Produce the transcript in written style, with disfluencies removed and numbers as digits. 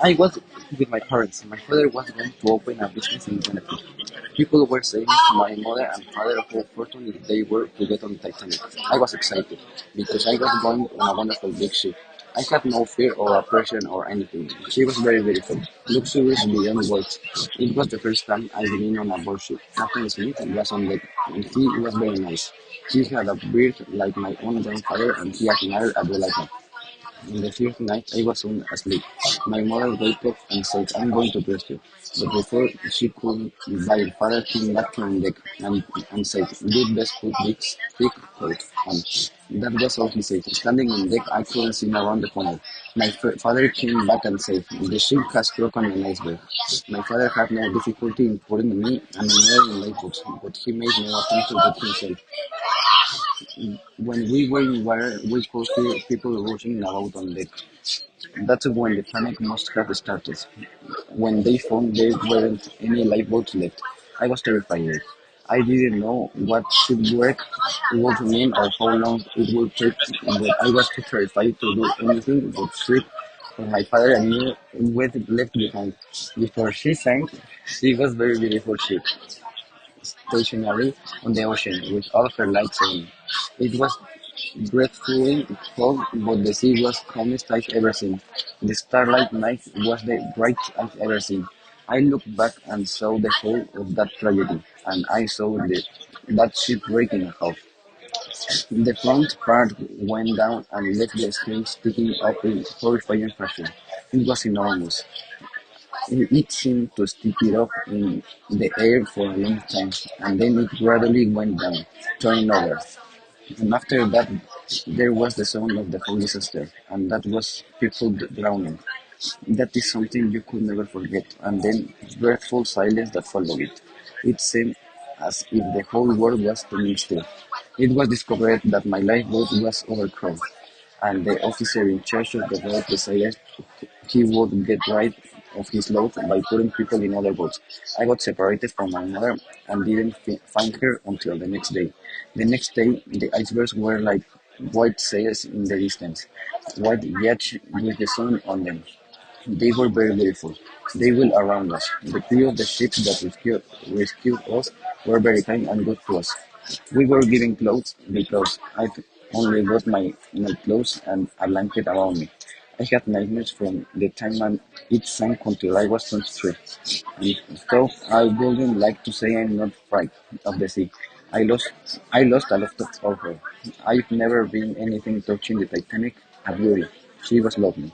I was with my parents. My father was going to open a business in Venezuela. People were saying to my mother and father how fortunate they were to get on Titanic. I was excited because I was going on a wonderful big ship. I had no fear or oppression or anything. She was very beautiful, luxurious beyond words. It was the first time I'd been on a warship. Captain Smith was on deck, and he was very nice. He had a beard like my own grandfather, and he admired a like me. On the fifth night, I was soon asleep. My mother woke up and said, I'm going to bless you. But before she could, my father came back from deck and said, you'd best put this thick coat on. That was all he said. Standing on deck, I couldn't see around the corner. My father came back and said, the ship has broken an iceberg. My father had no difficulty in putting me and my mother in lifeboats, but he made no attempt to get himself. When we were in water, we could hear people rushing about on deck. That's when the panic must have started. When they found there weren't any lifeboats left, I was terrified. I didn't know what shipwreck would mean or how long it would take, but I was too terrified to do anything but sleep for my father and me with left behind. Before she sank, she was very beautiful ship stationary on the ocean with all her lights on. It was breathfully cold, but the sea was calmest I've ever seen. The starlight night was the brightest I've ever seen. I looked back and saw the whole of that tragedy, and I saw that ship breaking in half. The front part went down and left the screen sticking up in horrifying fashion. It was enormous. It seemed to stick it up in the air for a long time, and then it gradually went down, turning over. And after that, there was the sound of the whole disaster, and that was people drowning. That is something you could never forget, and then dreadful silence that followed it. It seemed as if the whole world was standing still. It was discovered that my lifeboat was overcrowded, and the officer in charge of the boat decided he would get rid of his load by putting people in other boats. I got separated from my mother and didn't find her until the next day. The next day, the icebergs were like white sails in the distance, white yachts with the sun on them. They were very beautiful. They were around us. The crew of the ship that rescued us were very kind and good to us. We were given clothes because I only got my clothes and a blanket around me. I had nightmares from the time it sank until I was 23. And so I wouldn't like to say I'm not frightened of the sea. I lost I lost a lot of her. I've never been anything touching the Titanic, a beauty. She was lovely.